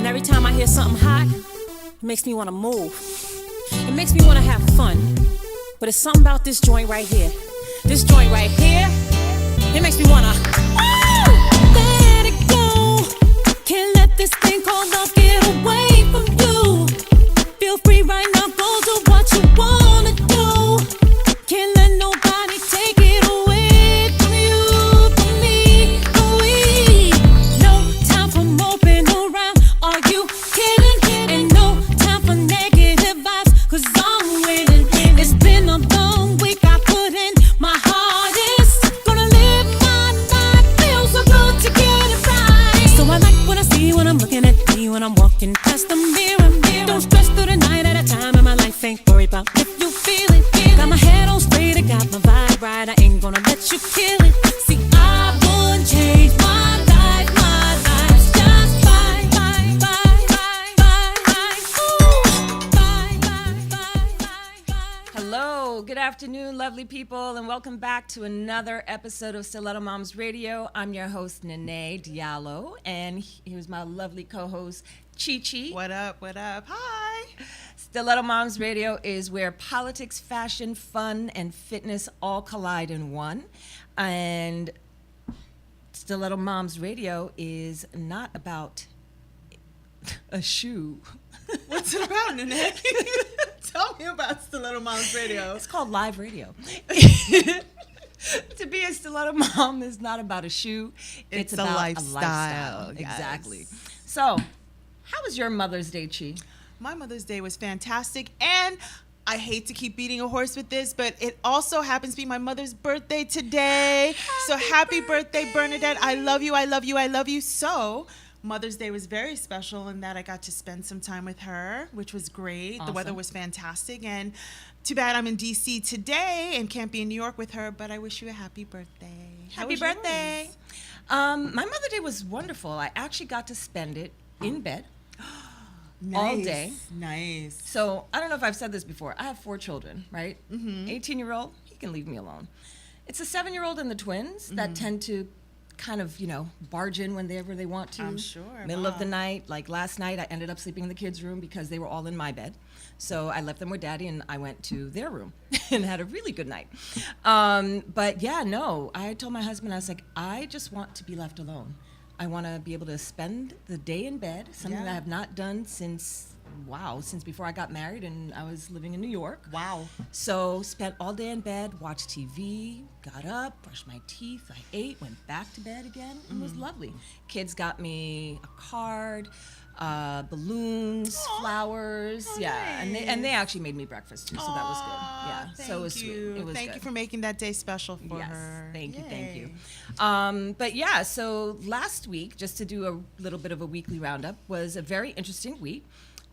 And every time I hear something hot, it makes me want to move. It makes me want to have fun. But it's something about this joint right here. This joint right here, it makes me want to let it go. Can't let this thing called love get away from you. Feel free right now, go do what you want to do. Can't let nobody take it away from you, from me, from we. No time for moping around, are you kidding? And no time for negative vibes, cause I'm winning. It's been a long week, I put in my hardest. Gonna live my life, feel so good to get it right. So I like what I see when I'm looking at me, when I'm walking past the mirror. Don't stress through the night at a time, and my life ain't worried about if you feel it. Got my head on straight, I got my vibe right, I ain't gonna let you kill it. See, I wouldn't change my life's just fine, fine, fine, fine, fine, ooh, fine, fine, fine, fine, fine. Hello, good afternoon, lovely people, and welcome back to another episode of Stiletto Moms Radio. I'm your host, Neneh Diallo, and here's my lovely co-host, Chi-Chi. What up, what up? Hi. Stiletto Moms Radio is where politics, fashion, fun, and fitness all collide in one. And Stiletto Moms Radio is not about a shoe. What's it about, Neneh? Tell me about Stiletto Moms Radio. It's called live radio. To be a stiletto mom is not about a shoe. It's about a lifestyle. Yes. Exactly. So, how was your Mother's Day, Chi? My Mother's Day was fantastic, and I hate to keep beating a horse with this, but it also happens to be my mother's birthday today. Happy birthday, Bernadette. I love you, I love you, I love you. So, Mother's Day was very special in that I got to spend some time with her, which was great. Awesome. The weather was fantastic, and too bad I'm in D.C. today and can't be in New York with her, but I wish you a happy birthday. Happy birthday. My Mother's Day was wonderful. I actually got to spend it in bed. Nice. All day. Nice. So, I don't know if I've said this before. I have 4 children, right? Mm-hmm. 18-year-old, he can leave me alone. It's a 7-year-old and the twins that tend to kind of, barge in whenever they want to. I'm sure. Middle of the night. Like last night, I ended up sleeping in the kids' room because they were all in my bed. So I left them with Daddy and I went to their room and had a really good night. But yeah, no, I told my husband, I was like, I just want to be left alone. I want to be able to spend the day in bed, something that I have not done since before I got married and I was living in New York. Wow. So spent all day in bed, watched TV, got up, brushed my teeth, I ate, went back to bed again. It was lovely. Kids got me a card, balloons, flowers, and they actually made me breakfast too, so that was good. Yeah, so it was sweet. It was Thank good. you for making that day special for Yes, her. thank you, thank you. Yay. But yeah, so last week, just to do a little bit of a weekly roundup, was a very interesting week.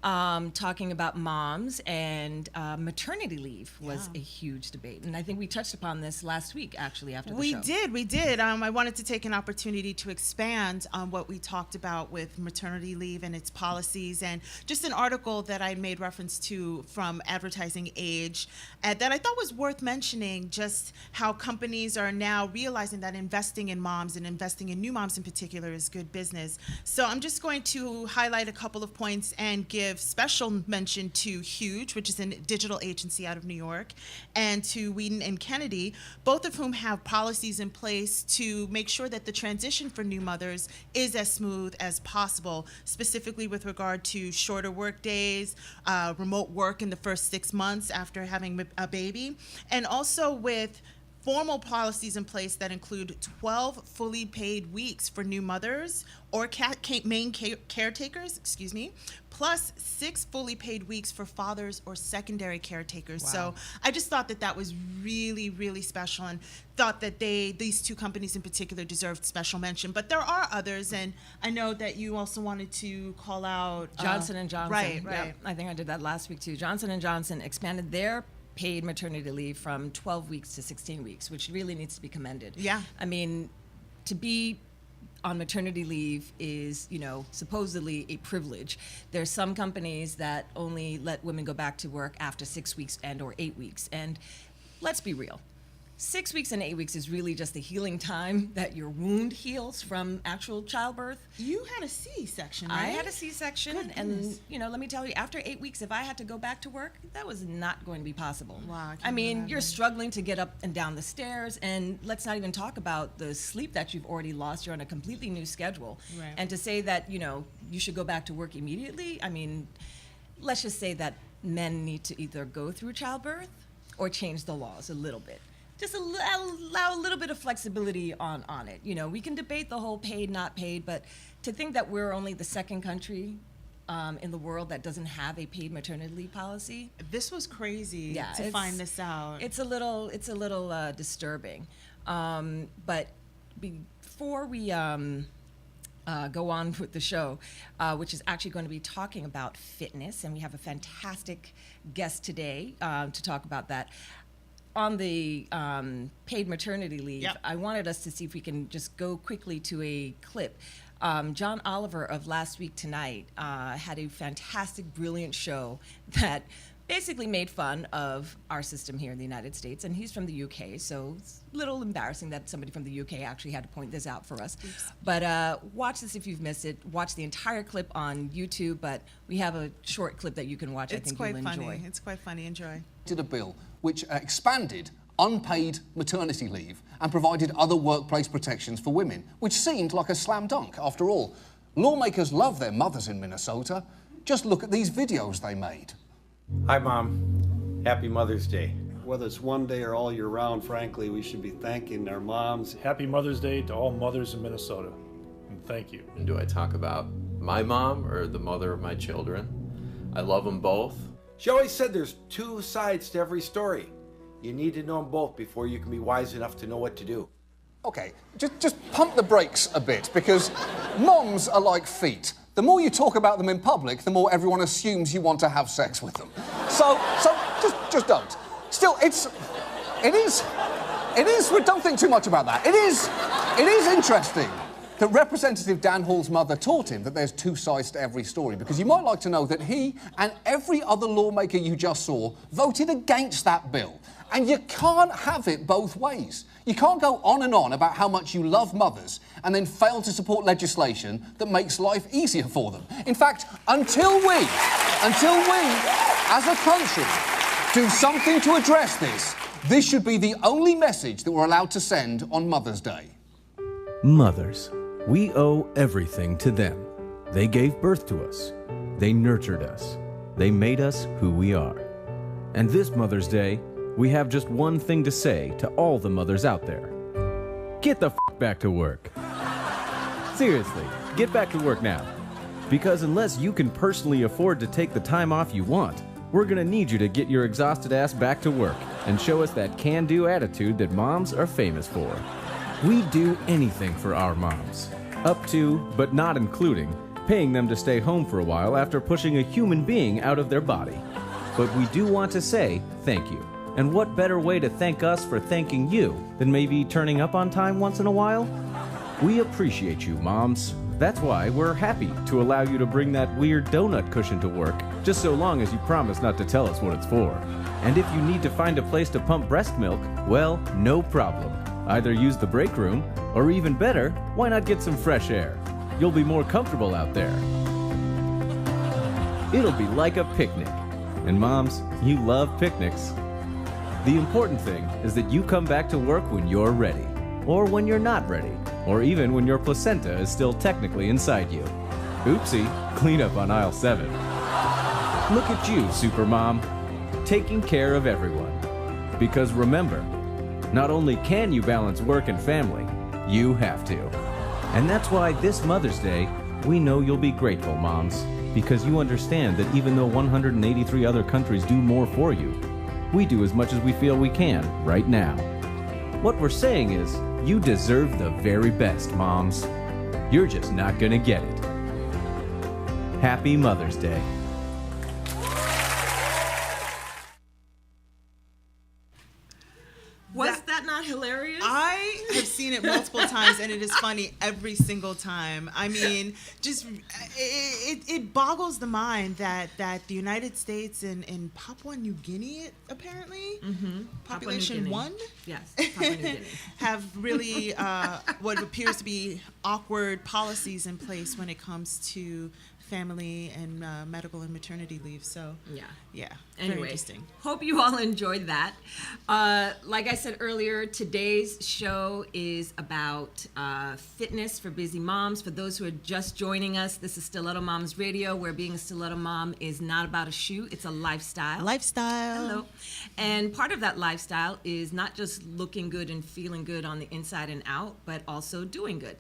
Talking about moms and maternity leave was a huge debate. And I think we touched upon this last week, actually, after the show. We did. I wanted to take an opportunity to expand on what we talked about with maternity leave and its policies, and just an article that I made reference to from Advertising Age that I thought was worth mentioning, just how companies are now realizing that investing in moms and investing in new moms in particular is good business. So I'm just going to highlight a couple of points and give special mention to Huge, which is a digital agency out of New York, and to Whedon and Kennedy, both of whom have policies in place to make sure that the transition for new mothers is as smooth as possible, specifically with regard to shorter work days, remote work in the first 6 months after having a baby, and also with formal policies in place that include 12 fully paid weeks for new mothers or main caretakers, plus 6 fully paid weeks for fathers or secondary caretakers. Wow. So I just thought that was really, really special, and thought that these 2 companies in particular deserved special mention. But there are others, and I know that you also wanted to call out Johnson & Johnson. Right. Yep, I think I did that last week too. Johnson & Johnson expanded their paid maternity leave from 12 weeks to 16 weeks, which really needs to be commended. Yeah. I mean, to be on maternity leave is, supposedly a privilege. There's some companies that only let women go back to work after 6 weeks and or 8 weeks. And let's be real. 6 weeks and 8 weeks is really just the healing time that your wound heals from actual childbirth. You had a C-section, right? I had a C-section, Good and goodness. let me tell you, after 8 weeks, if I had to go back to work, that was not going to be possible. Wow, I I mean, imagine. you're struggling to get up and down the stairs, and let's not even talk about the sleep that you've already lost. You're on a completely new schedule. Right. And to say that, you should go back to work immediately, I mean, let's just say that men need to either go through childbirth or change the laws a little bit. Just allow a little bit of flexibility on it. We can debate the whole paid, not paid, but to think that we're only the second country in the world that doesn't have a paid maternity leave policy. This was crazy Yeah, to find this out. It's a little disturbing. But before we go on with the show, which is actually going to be talking about fitness, and we have a fantastic guest today to talk about that. On the paid maternity leave, Yep. I wanted us to see if we can just go quickly to a clip. John Oliver of Last Week Tonight had a fantastic, brilliant show that basically made fun of our system here in the United States, and he's from the UK, so it's a little embarrassing that somebody from the UK actually had to point this out for us. Oops. But watch this if you've missed it. Watch the entire clip on YouTube, but we have a short clip that you can watch. I It's think quite you'll funny. enjoy. It's quite funny. Enjoy. Did a bill which expanded unpaid maternity leave and provided other workplace protections for women, which seemed like a slam dunk. After all, lawmakers love their mothers in Minnesota. Just look at these videos they made. Hi, Mom. Happy Mother's Day. Whether it's one day or all year round, frankly, we should be thanking our moms. Happy Mother's Day to all mothers in Minnesota, and thank you. And do I talk about my mom or the mother of my children? I love them both. She always said there's two sides to every story. You need to know them both before you can be wise enough to know what to do. Okay, just pump the brakes a bit, because moms are like feet. The more you talk about them in public, the more everyone assumes you want to have sex with them. So just don't. Still, it is, don't think too much about that. It is interesting that Representative Dan Hall's mother taught him that there's two sides to every story, because you might like to know that he and every other lawmaker you just saw voted against that bill. And you can't have it both ways. You can't go on and on about how much you love mothers and then fail to support legislation that makes life easier for them. In fact, until we, as a country, do something to address this should be the only message that we're allowed to send on Mother's Day. Mothers. We owe everything to them. They gave birth to us. They nurtured us. They made us who we are. And this Mother's Day, we have just one thing to say to all the mothers out there. Get the f*** back to work. Seriously, get back to work now. Because unless you can personally afford to take the time off you want, we're gonna need you to get your exhausted ass back to work and show us that can-do attitude that moms are famous for. We do anything for our moms. Up to, but not including, paying them to stay home for a while after pushing a human being out of their body. But we do want to say thank you. And what better way to thank us for thanking you than maybe turning up on time once in a while? We appreciate you, moms. That's why we're happy to allow you to bring that weird donut cushion to work, just so long as you promise not to tell us what it's for. And if you need to find a place to pump breast milk, well, no problem. Either use the break room, or even better, why not get some fresh air? You'll be more comfortable out there. It'll be like a picnic. And moms, you love picnics. The important thing is that you come back to work when you're ready, or when you're not ready, or even when your placenta is still technically inside you. Oopsie, clean up on aisle 7. Look at you, Supermom, taking care of everyone. Because remember, not only can you balance work and family, you have to. And that's why this Mother's Day, we know you'll be grateful, moms, because you understand that even though 183 other countries do more for you, we do as much as we feel we can right now. What we're saying is, you deserve the very best, moms. You're just not gonna get it. Happy Mother's Day. Was that not hilarious? I have seen it multiple times, and it is funny every single time. I mean, just it boggles the mind that the United States and Papua New Guinea, apparently, population 1, Yes, Papua New Guinea. have really what appears to be awkward policies in place when it comes to family and medical and maternity leave. So yeah, very Anyway, interesting. hope you all enjoyed that. Like I said earlier, today's show is about fitness for busy moms. For those who are just joining us, this is Stiletto Moms Radio, where being a stiletto mom is not about a shoe, it's a lifestyle. Hello. And part of that lifestyle is not just looking good and feeling good on the inside and out, but also doing good.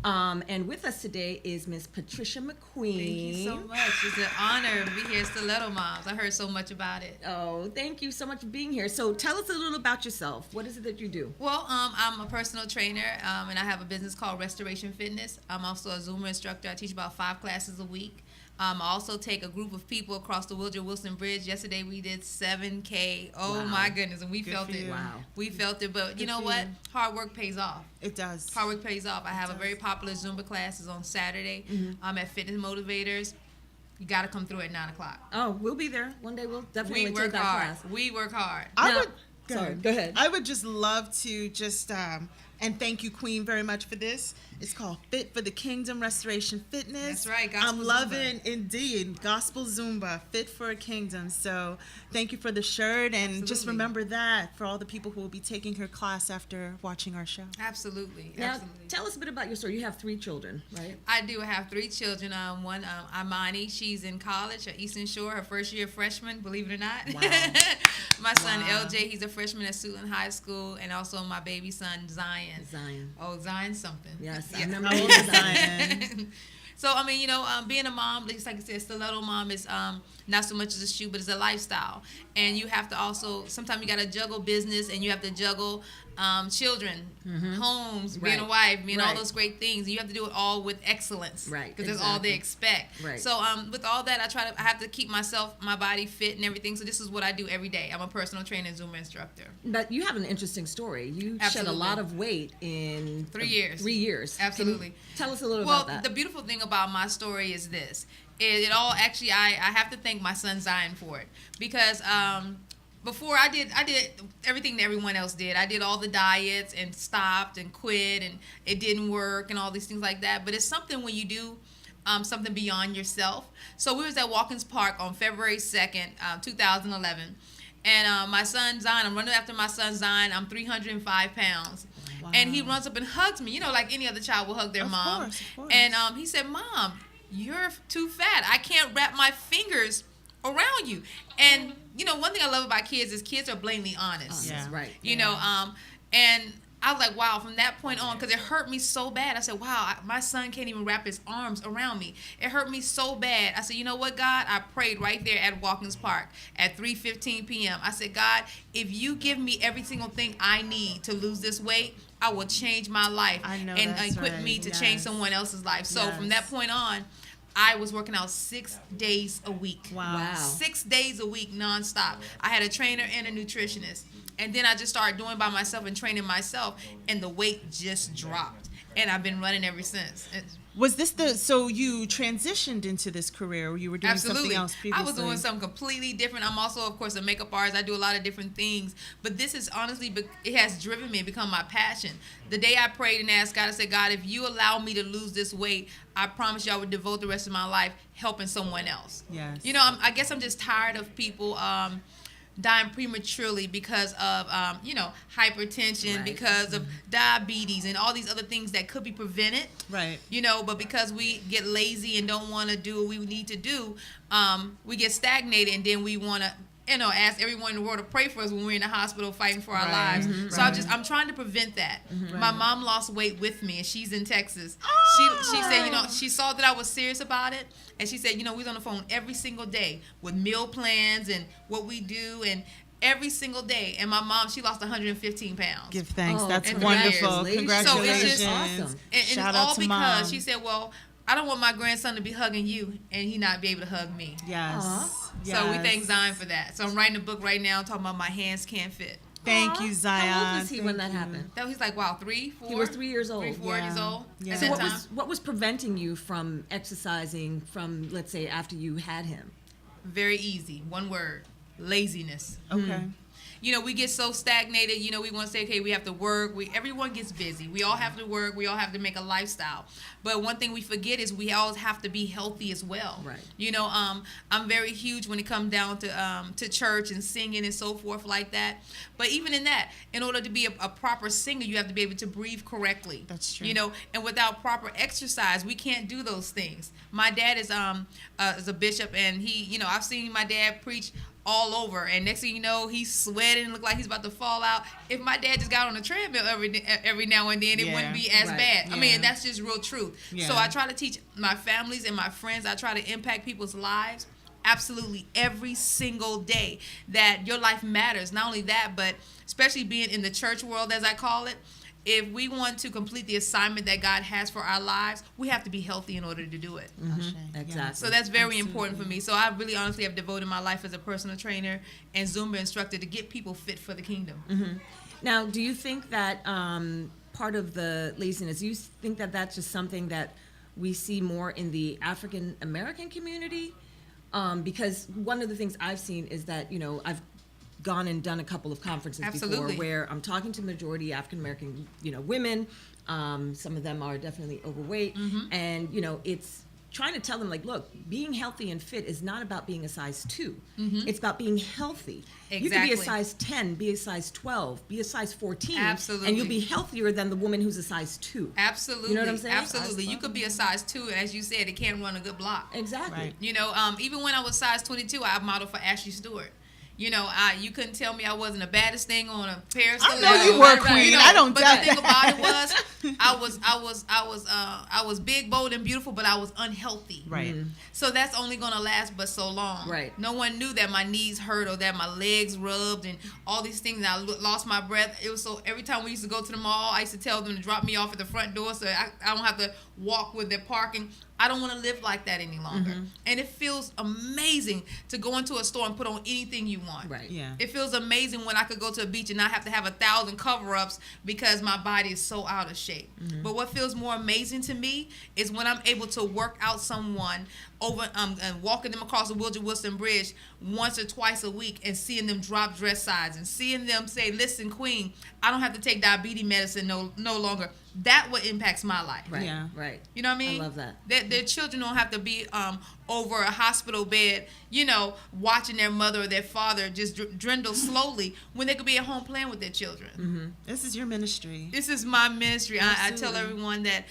And with us today is Miss Patricia McQueen. Thank you so much. It's an honor to be here at Stiletto Moms. I heard so much about it. Oh, thank you so much for being here. So tell us a little about yourself. What is it that you do? Well, I'm a personal trainer, and I have a business called Restoration Fitness. I'm also a Zumba instructor. I teach about 5 classes a week. I also take a group of people across the Woodrow Wilson Bridge. Yesterday we did 7K. Oh Wow. my goodness, and we Good felt for it. you. Wow. We felt it, but you Good know for what? you. Hard work pays off. It does. Hard work pays off. I have a very popular Zumba classes on Saturday. I'm at Fitness Motivators. You got to come through at 9 o'clock. Oh, we'll be there. One day we'll definitely We take work that hard. class. We work hard. Go ahead. I would just love to just and thank you, Queen, very much for this. It's called Fit for the Kingdom Restoration Fitness. That's right, Gospel I'm Zumba. loving, indeed, Gospel Zumba, Fit for a Kingdom. So thank you for the shirt, and just Absolutely. remember that for all the people who will be taking her class after watching our show. Absolutely. Now, Absolutely. tell us a bit about your story. You have 3 children, right? I do have 3 children. One, Imani, she's in college at Eastern Shore, her first year freshman, believe it or not. Wow. My son, LJ, he's a freshman at Suitland High School, and also my baby son, Zion. Oh, Zion's something. Yes, I Yeah. remember How old is Zion? So, I mean, being a mom, just like I said, stiletto mom is not so much as a shoe, but it's a lifestyle. And you have to also, sometimes you got to juggle business, and you have to juggle children, homes, being a wife, being all Right. those great things. And you have to do it all with excellence. Right, Because that's all they expect. Right. So, with all that, I have to keep my body fit and everything. So this is what I do every day. I'm a personal trainer and Zumba instructor. But you have an interesting story. You shed a Absolutely. lot of weight in 3 years. 3 years. Can you Absolutely. tell us a little Well, about that. the beautiful thing about my story is this. It all actually, I have to thank my son Zion for it. Because before I did everything that everyone else did. I did all the diets and stopped and quit, and it didn't work and all these things like that. But it's something when you do something beyond yourself. So we was at Watkins Park on February 2nd, 2011. And my son Zion, I'm running after my son Zion. I'm 305 pounds. Wow. And he runs up and hugs me, like any other child will hug their mom. Of course. And he said, "Mom, you're too fat. I can't wrap my fingers around you." And one thing I love about kids is kids are blatantly honest. Yeah. Right. And I was like, wow, from that point on, because it hurt me so bad. I said, wow, my son can't even wrap his arms around me. It hurt me so bad. I said, you know what, God? I prayed right there at Watkins Park at 3:15 p.m. I said, God, if you give me every single thing I need to lose this weight, I will change my life I know and that's equip right. me to Yes. change someone else's life. So from that point on, I was working out 6 days a week. Wow. 6 days a week nonstop. I had a trainer and a nutritionist. And then I just started doing by myself and training myself, and the weight just dropped. And I've been running ever since. Was this so you transitioned into this career, or you were doing Absolutely. something else previously? I was doing something completely different. I'm also, of course, a makeup artist. I do a lot of different things. But this is honestly, it has driven me to become my passion. The day I prayed and asked God, I said, God, if you allow me to lose this weight, I promise you I would devote the rest of my life helping someone else. Yes. I guess I'm just tired of people dying prematurely because of hypertension, Right. because of diabetes and all these other things that could be prevented. Right. But because we get lazy and don't want to do what we need to do, we get stagnated, and then we want to ask everyone in the world to pray for us when we're in the hospital fighting for our Right. lives. Mhm. So I'm trying to prevent that. My mom lost weight with me, and she's in Texas. She said, she saw that I was serious about it, and she said, we was on the phone every single day with meal plans and what we do, and every single day. And my mom, she lost 115 pounds. Give thanks. Oh, That's and wonderful. congratulations. Congratulations. So it's just awesome. And Shout it's out all to because Mom. she said, well, I don't want my grandson to be hugging you and he not be able to hug me. Yes. Aw. So we thank Zion for that. So I'm writing a book right now talking about my hands can't fit. Thank you, Zion. How old was he when that Thank you. happened? That he's like, wow, 3, 4. He was 3 years old. 3, 4 years old. Yeah. At So that what time. what was preventing you from exercising from, let's say, after you had him? Very easy. One word: laziness. Okay. You know, we get so stagnated. You know, we want to say, okay, we have to work. Everyone gets busy. We all have to work. We all have to make a lifestyle. But one thing we forget is we always have to be healthy as well. Right. You know, I'm very huge when it comes down to church and singing and so forth like that. But even in that, in order to be a proper singer, you have to be able to breathe correctly. That's true. You know, and without proper exercise, we can't do those things. My dad is a bishop, and he, you know, I've seen my dad preach all over, and next thing you know, he's sweating, look like he's about to fall out. If my dad just got on a treadmill every now and then, it wouldn't be as bad. I mean, that's just real truth. Yeah. So I try to teach my families and my friends, I try to impact people's lives absolutely every single day, that your life matters. Not only that, but especially being in the church world, as I call it, if we want to complete the assignment that God has for our lives, we have to be healthy in order to do it. Exactly. So that's very important for me. So I really honestly have devoted my life as a personal trainer and Zumba instructor to get people fit for the kingdom. Now, do you think that part of the laziness, do you think that that's just something that we see more in the African American community? Because one of the things I've seen is that, you know, I've gone and done a couple of conferences before where I'm talking to majority African American, you know, women. Some of them are definitely overweight, and you know, it's trying to tell them, like, look, being healthy and fit is not about being a size 2. It's about being healthy. You can be a size 10, be a size 12, be a size 14, Absolutely. and you'll be healthier than the woman who's a size 2. Absolutely. You know what I'm saying? Absolutely. You could be a size 2, and as you said, it can't run a good block. Exactly. Right. You know, even when I was size 22, I modeled for Ashley Stewart. You know, you couldn't tell me I wasn't the baddest thing on a pair of stilettos. I know you were, Queen. You know, I don't but doubt the thing that. about it was, I was big, bold, and beautiful, but I was unhealthy. Right. So that's only gonna last but so long. Right. No one knew that my knees hurt or that my legs rubbed and all these things. And I lost my breath. It was so every time we used to go to the mall, I used to tell them to drop me off at the front door so I don't have to walk with their parking. I don't want to live like that any longer. And it feels amazing to go into a store and put on anything you want. Right. Yeah. It feels amazing when I could go to a beach and not have to have 1,000 cover-ups because my body is so out of shape. But what feels more amazing to me is when I'm able to work out someone over and walking them across the Woodrow Wilson Bridge once or twice a week and seeing them drop dress size and seeing them say, listen, Queen, I don't have to take diabetes medicine no longer. That what impacts my life. Right. Yeah. Right. You know what I mean? I love that. Their children don't have to be over a hospital bed, you know, watching their mother or their father just dwindle slowly when they could be at home playing with their children. This is your ministry. This is my ministry. I tell Absolutely. everyone that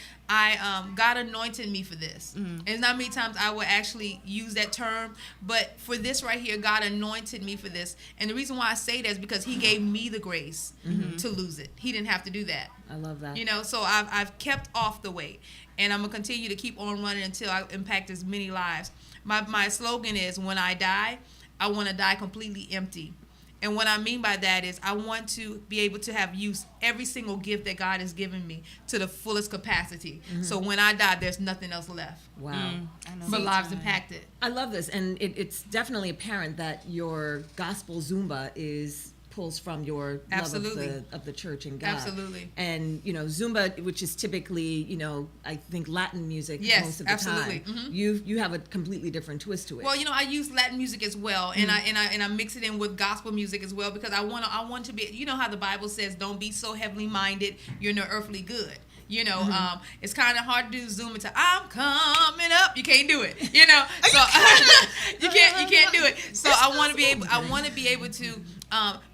God anointed me for this. And it's not many times I will actually use that term, but for this right here, God anointed me for this. And the reason why I say that is because He gave me the grace to lose it. He didn't have to do that. I love that. You know, so I've kept off the weight, and I'm gonna continue to keep on running until I impact as many lives. My slogan is, when I die, I want to die completely empty. And what I mean by that is I want to be able to have used every single gift that God has given me to the fullest capacity. So when I die, there's nothing else left Wow. I know for that's lives right. impacted. I love this, and it's definitely apparent that your gospel Zumba pulls from your Absolutely. love of the church and God. Absolutely. And you know, Zumba, which is typically, you know, I think Latin music Yes, most of the absolutely. time. You have a completely different twist to it. Well, you know, I use Latin music as well, and I mix it in with gospel music as well because I want to be. You know how the Bible says, "Don't be so heavenly minded, you're no earthly good." You know, it's kind of hard to do Zoom into "I'm coming up." You can't do it. You know, so you can't do it. So I want to be able to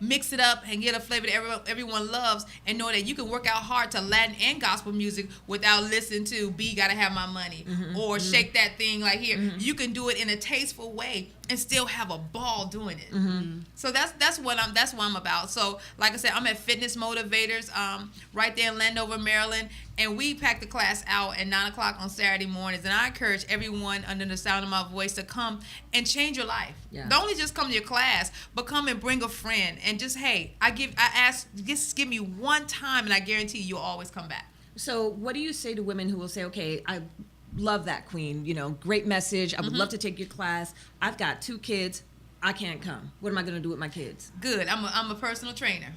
mix it up and get a flavor that everyone loves, and know that you can work out hard to Latin and gospel music without listening to "B Gotta Have My Money" or "Shake That Thing" like here. You can do it in a tasteful way and still have a ball doing it. So that's what I'm about. So like I said, I'm at Fitness Motivators right there in Landover, Maryland, and we pack the class out at 9:00 on Saturday mornings. And I encourage everyone under the sound of my voice to come and change your life. Yeah. Don't only just come to your class, but come and bring a friend and just just give me one time, and I guarantee you'll always come back. So what do you say to women who will say, okay, I love that, Queen, you know, great message, I would love to take your class, I've got 2 kids, I can't come, what am I going to do with my kids? Good. I'm a personal trainer.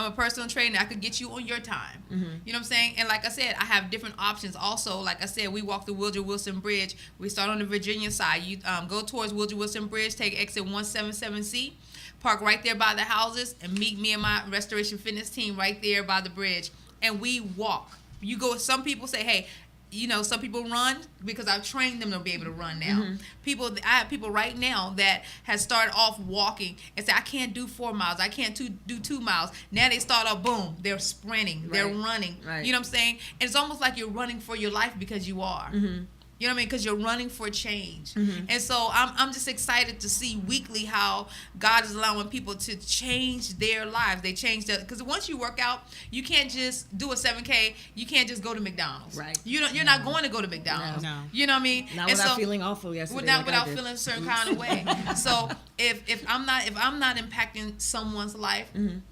I'm a personal trainer. I could get you on your time. You know what I'm saying? And like I said, I have different options. Also, like I said, we walk the Woodrow Wilson Bridge. We start on the Virginia side. You go towards Woodrow Wilson Bridge, take exit 177C, park right there by the houses, and meet me and my Restoration Fitness team right there by the bridge. And we walk. You go. Some people say, hey, you know, some people run because I've trained them to be able to run now. I have people right now that has started off walking and say, I can't do 4 miles. I can't do 2 miles. Now they start off, boom, they're sprinting, they're running. You know what I'm saying? And it's almost like you're running for your life because you are. You know what I mean? Because you're running for change. And so I'm just excited to see weekly how God is allowing people to change their lives. They change that. Because once you work out, you can't just do a 7K. You can't just go to McDonald's. You're not going to go to McDonald's. No. You know what I mean? Not without feeling awful yesterday. Without feeling a certain kind of way. So if I'm not impacting someone's life,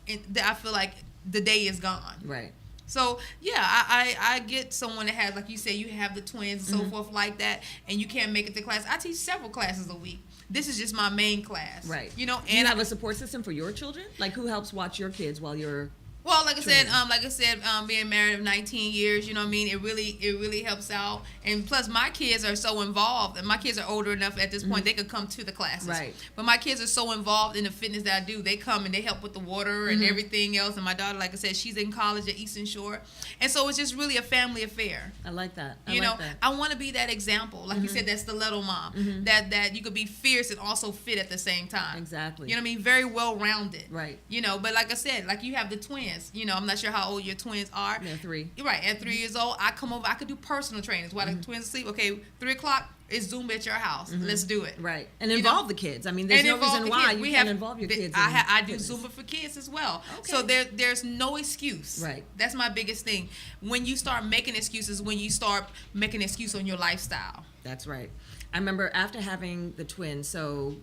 I feel like the day is gone. So, yeah, I get someone that has, like you said, you have the twins and so forth like that, and you can't make it to class. I teach several classes a week. This is just my main class. You know, Do you have a support system for your children? Like, who helps watch your kids while you're Well, like I said, being married of 19 years, you know what I mean? It really helps out. And plus, my kids are so involved, and my kids are older enough at this point they could come to the classes. But my kids are so involved in the fitness that I do. They come and they help with the water and everything else. And my daughter, like I said, she's in college at Eastern Shore, and so it's just really a family affair. I like that. I want to be that example, like you said, that stiletto mom, that you could be fierce and also fit at the same time. Exactly. You know what I mean? Very well rounded. You know, but like I said, like you have the twins. You know, I'm not sure how old your twins are. They're 3. Right, at 3 years old, I come over. I could do personal trainings while the twins sleep. Okay, 3 o'clock. It's Zumba at your house. Let's do it. And involve the kids. I mean, there's no reason why you can't involve your kids. I do Zumba for kids as well. So there's no excuse. That's my biggest thing. When you start making excuses, when you start making an excuse on your lifestyle. That's right. I remember after having the twins. So,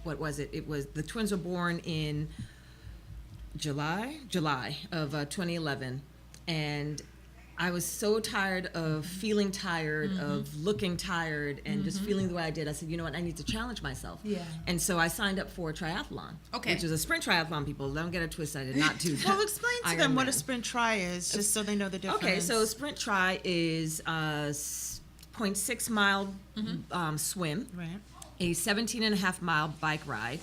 what was it? It was the twins were born in July of 2011, and I was so tired of feeling tired, of looking tired, and just feeling the way I did. I said, you know what, I need to challenge myself. And so I signed up for a triathlon, which is a sprint triathlon. People don't get it twisted. I did not do that. Well, explain to them what a sprint tri is, just so they know the difference. Okay, so sprint tri is a 0.6 mile swim, a 17.5 mile bike ride,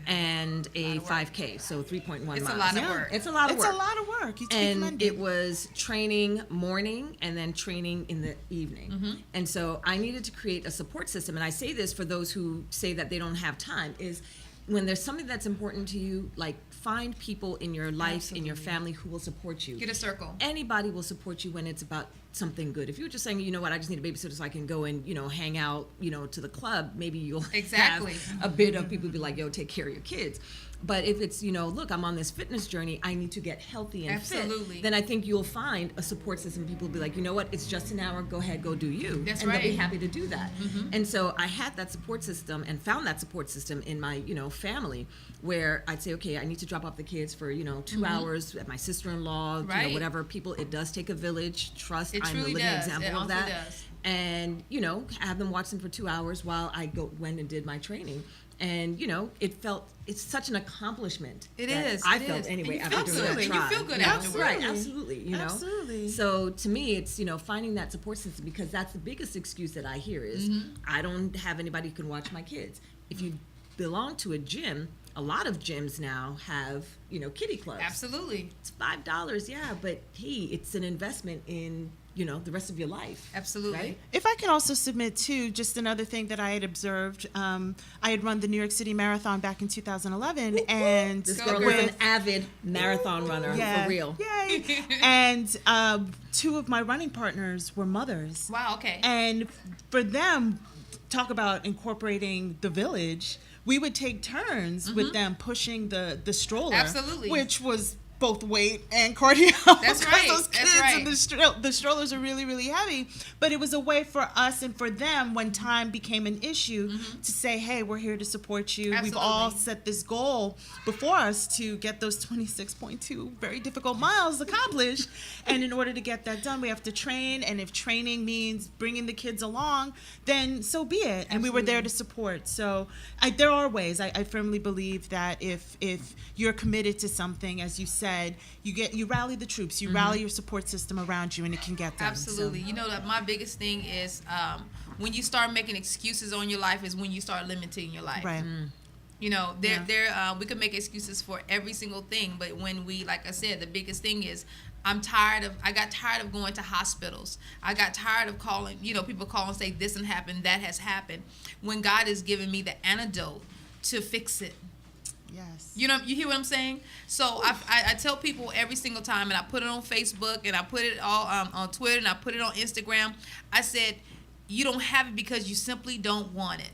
and a 5K, so 3.1 miles. It's a lot of work. It's a lot of work. It's a lot of work. And it was training morning and then training in the evening. And so I needed to create a support system. And I say this for those who say that they don't have time, is when there's something that's important to you, like find people in your life, in your family who will support you. Get a circle. Anybody will support you when it's about something good. If you're just saying, you know what, I just need a babysitter so I can go and, you know, hang out, you know, to the club, maybe you'll have a bit of people be like, yo, take care of your kids. But if it's, you know, look, I'm on this fitness journey, I need to get healthy and fit, then I think you'll find a support system. People will be like, you know what, it's just an hour, go ahead, go do you. That's and right. they'll be happy to do that. And so I had that support system and found that support system in my, you know, family, where I'd say, okay, I need to drop off the kids for, you know, 2 hours at my sister-in-law, you know, whatever. People, it does take a village. Trust, I'm a living example of that. And, you know, have them watch them for 2 hours while I went and did my training. And, you know, it's such an accomplishment. It is. I felt anyway after doing that try. You feel good afterwards. Right, absolutely. You know? Absolutely. So to me, it's, you know, finding that support system, because that's the biggest excuse that I hear is I don't have anybody who can watch my kids. If you belong to a gym, a lot of gyms now have, you know, kiddie clubs. Absolutely. It's $5, yeah, but hey, it's an investment in, you know, the rest of your life. Absolutely. Right? If I could also submit, too, just another thing that I had observed, I had run the New York City Marathon back in 2011, and this girl is an avid marathon runner, for real. Yay! And 2 of my running partners were mothers. Wow, okay. And for them, talk about incorporating the village, we would take turns with them pushing the stroller. Absolutely. Which was both weight and cardio. That's because right. Those kids That's right. and the strollers are really, really heavy. But it was a way for us and for them, when time became an issue, to say, hey, we're here to support you. Absolutely. We've all set this goal before us to get those 26.2 very difficult miles accomplished. And in order to get that done, we have to train. And if training means bringing the kids along, then so be it. And we were there to support. So there are ways. I firmly believe that if you're committed to something, as you said, you rally the troops, you rally your support system around you, and it can get done. Absolutely. So. You know that my biggest thing is when you start making excuses on your life is when you start limiting your life. Right. You know, we can make excuses for every single thing, but when we, like I said, the biggest thing is I got tired of going to hospitals. I got tired of calling, people call and say this and happened, that has happened, when God has given me the antidote to fix it. Yes. You hear what I'm saying? So I tell people every single time, and I put it on Facebook, and I put it all on Twitter, and I put it on Instagram. I said, you don't have it because you simply don't want it.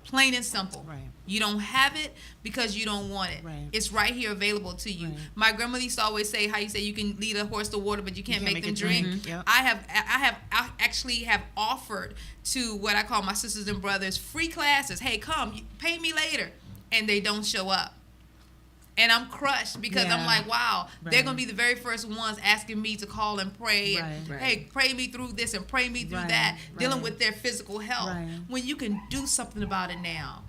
Plain and simple. Right. You don't have it because you don't want it. Right. It's right here available to you. Right. My grandmother used to always say how you say you can lead a horse to water, but you can't make them drink. Mm-hmm. Yep. I actually have offered to what I call my sisters and brothers free classes. Hey, come, pay me later. And they don't show up. And I'm crushed because I'm like, wow, they're going to be the very first ones asking me to call and pray. And, hey, pray me through this and pray me through that, dealing with their physical health. When you can do something about it now.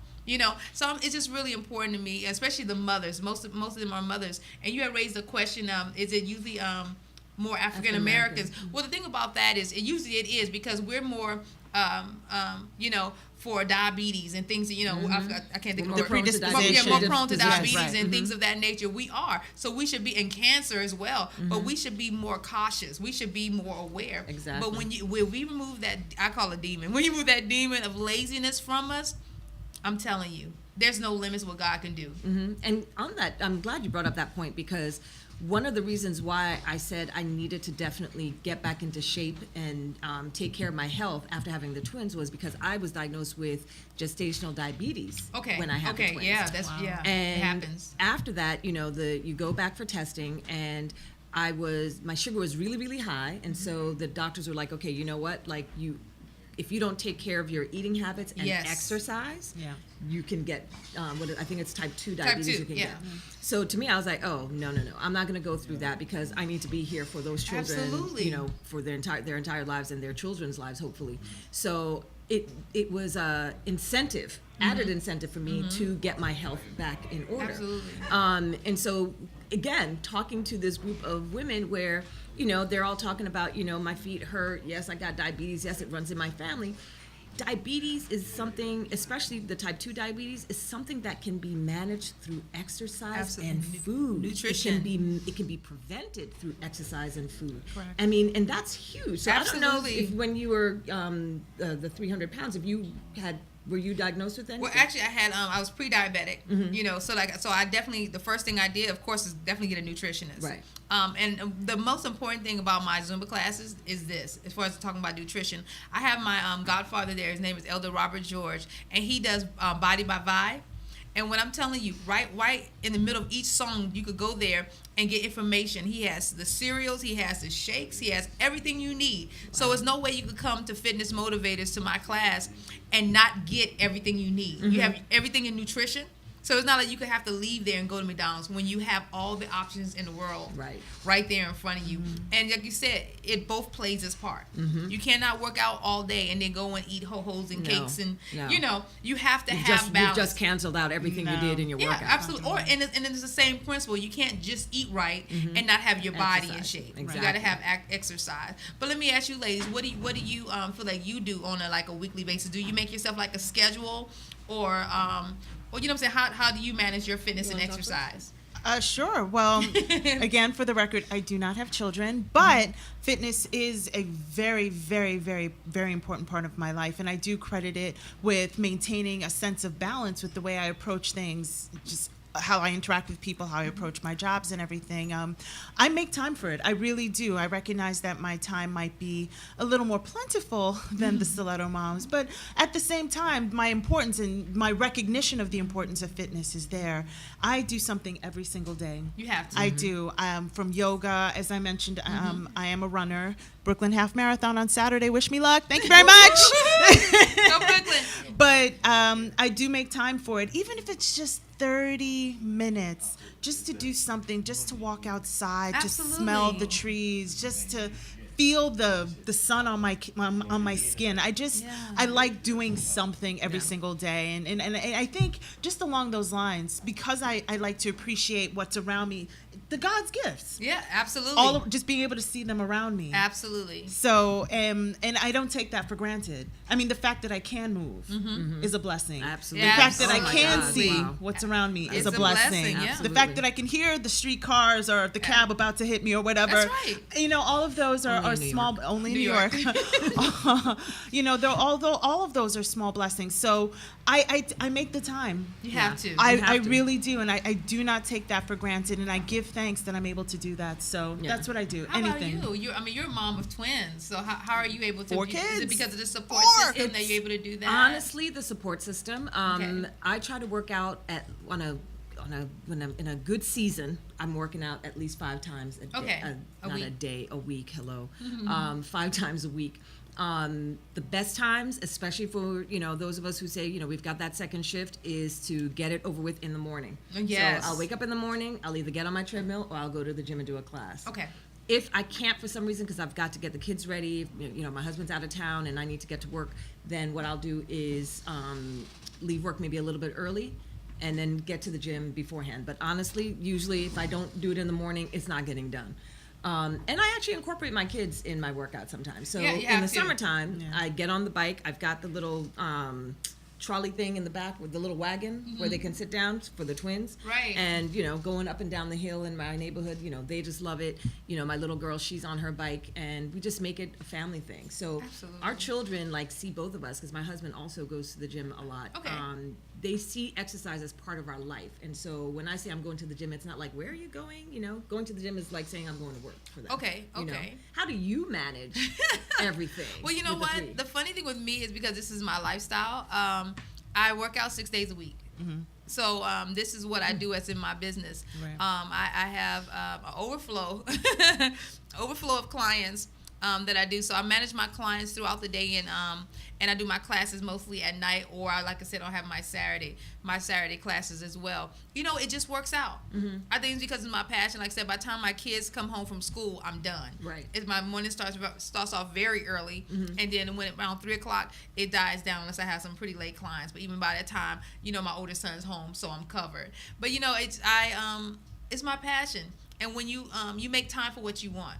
So it's just really important to me, especially the mothers. Most of them are mothers. And you had raised the question, is it usually more African Americans? Well, the thing about that is, usually it is because we're more, for diabetes and things that, I can't think of the word. More prone to diabetes and things of that nature. We are. So we should be, and cancer as well, but we should be more cautious. We should be more aware. Exactly. But when we remove that, I call it demon, when you remove that demon of laziness from us, I'm telling you, there's no limits what God can do. And on that, I'm glad you brought up that point, because one of the reasons why I said I needed to definitely get back into shape and take care of my health after having the twins was because I was diagnosed with gestational diabetes when I had the twins. And it happens. After that, you go back for testing, and my sugar was really, really high, and so the doctors were like, okay, you know what, if you don't take care of your eating habits and exercise, you can get, I think it's type 2 diabetes you can get. So to me, I was like, oh, no. I'm not going to go through that because I need to be here for those children, for their entire lives and their children's lives, hopefully. So it was a added incentive for me to get my health back in order. Absolutely. And so, again, talking to this group of women where, they're all talking about, my feet hurt. Yes, I got diabetes. Yes, it runs in my family. Diabetes is something, especially the type 2 diabetes, is something that can be managed through exercise and food. Nutrition. It can be prevented through exercise and food. Correct. I mean, and that's huge. So Absolutely. I don't know if when you were the 300 pounds, were you diagnosed with anything? Well, actually, I was pre-diabetic, so I definitely, the first thing I did, of course, is definitely get a nutritionist. Right. And the most important thing about my Zumba classes is this, as far as talking about nutrition. I have my godfather there. His name is Elder Robert George, and he does Body by Vibe. And when I'm telling you, right in the middle of each song, you could go there and get information. He has the cereals, he has the shakes, he has everything you need. Wow. So there's no way you could come to Fitness Motivators to my class and not get everything you need. You have everything in nutrition. So it's not like you could have to leave there and go to McDonald's when you have all the options in the world right there in front of you. And like you said, it both plays its part. You cannot work out all day and then go and eat ho-hos and cakes and you have to have balance. You've just canceled out everything you did in your workout. Yeah, absolutely. And it's the same principle. You can't just eat right and not have your body in shape. Exactly. You got to have exercise. But let me ask you, ladies, what do you feel like you do on a weekly basis? Do you make yourself like a schedule, or you know what I'm saying? How do you manage your fitness and exercise? Sure. Well, again, for the record, I do not have children, but fitness is a very, very, very, very important part of my life, and I do credit it with maintaining a sense of balance with the way I approach things just how I interact with people, how I approach my jobs and everything. I make time for it. I really do. I recognize that my time might be a little more plentiful than the Stiletto Moms, but at the same time, my importance and my recognition of the importance of fitness is there. I do something every single day. You have to. I do. From yoga, as I mentioned, I am a runner. Brooklyn Half Marathon on Saturday. Wish me luck. Thank you very much. Go Brooklyn. But I do make time for it, even if it's just 30 minutes, just to do something, just to walk outside, Absolutely. to smell the trees, just to feel the sun on my skin. I like doing something every single day, and I think just along those lines, because I like to appreciate what's around me, the God's gifts. Yeah, absolutely. Just being able to see them around me. Absolutely. So, and I don't take that for granted. I mean, the fact that I can move is a blessing. Absolutely. The fact that Oh I my can God. see Wow. what's around me is It's a a blessing. blessing, yeah. The fact that I can hear the street cars or the cab about to hit me or whatever. That's right. You know, all of those are Only in New small. York. Only in New New York. You know, although all of those are small blessings. So I make the time. You have to. I really do, and I do not take that for granted, and I give thanks that I'm able to do that. So that's what I do. How Anything. about you? You're a mom of twins. So how are you able to? 4 Is kids. it because of the support Four. system that you're able to do that? Honestly, the support system. Okay. I try to work out when I'm in a good season. I'm working out at least 5 times a day. Okay. A Not week. a day, a week. Hello, 5 times a week. The best times, especially for those of us who say we've got that second shift, is to get it over with in the morning. Yes. So I'll wake up in the morning. I'll either get on my treadmill or I'll go to the gym and do a class. Okay. If I can't for some reason, because I've got to get the kids ready, my husband's out of town and I need to get to work, then what I'll do is leave work maybe a little bit early and then get to the gym beforehand. But honestly, usually if I don't do it in the morning, it's not getting done. And I actually incorporate my kids in my workout sometimes. So Yeah, you in have the to. summertime, I get on the bike. I've got the little trolley thing in the back with the little wagon where they can sit down for the twins. Right. And, going up and down the hill in my neighborhood, they just love it. My little girl, she's on her bike, and we just make it a family thing. So Absolutely. our children, see both of us, because my husband also goes to the gym a lot. Okay. They see exercise as part of our life. And so when I say I'm going to the gym, it's not like, where are you going? Going to the gym is like saying I'm going to work for them. Okay, you know? okay. How do you manage everything? Well, you know with the what? three? The funny thing with me is because this is my lifestyle. I work out 6 days a week. So this is what I do as in my business. Right. I have an overflow of clients that I do. So I manage my clients throughout the day, and I do my classes mostly at night, or like I said, I'll have my Saturday classes as well. It just works out. I think it's because of my passion. Like I said, by the time my kids come home from school, I'm done. Right. My morning starts off very early, and then when around 3:00, it dies down unless I have some pretty late clients. But even by that time, my older son's home, so I'm covered. But it's my passion, and when you make time for what you want.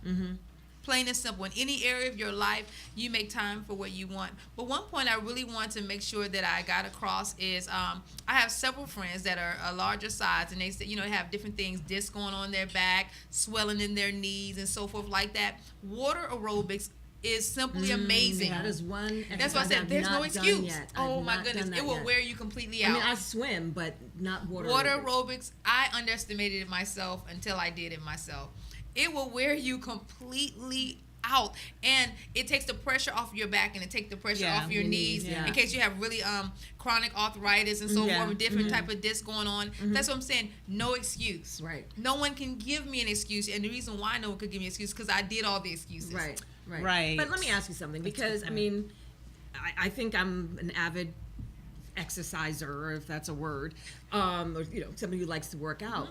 Plain and simple. In any area of your life, you make time for what you want. But one point I really want to make sure that I got across is I have several friends that are a larger size, and they have different things, discs going on their back, swelling in their knees, and so forth like that. Water aerobics is simply amazing. That is one. That's why I said there's no excuse. Oh I've my not goodness, done that it will yet. wear you completely out. I mean, I swim, but not water. Water aerobics. aerobics, I underestimated it myself until I did it myself. It will wear you completely out, and it takes the pressure off your back, and it takes the pressure off your knees in case you have really chronic arthritis and so forth, different type of disc going on. That's what I'm saying. No excuse. Right. No one can give me an excuse, and the reason why no one could give me an excuse because I did all the excuses. Right. But let me ask you something, because I think I'm an avid exerciser, if that's a word, or somebody who likes to work out.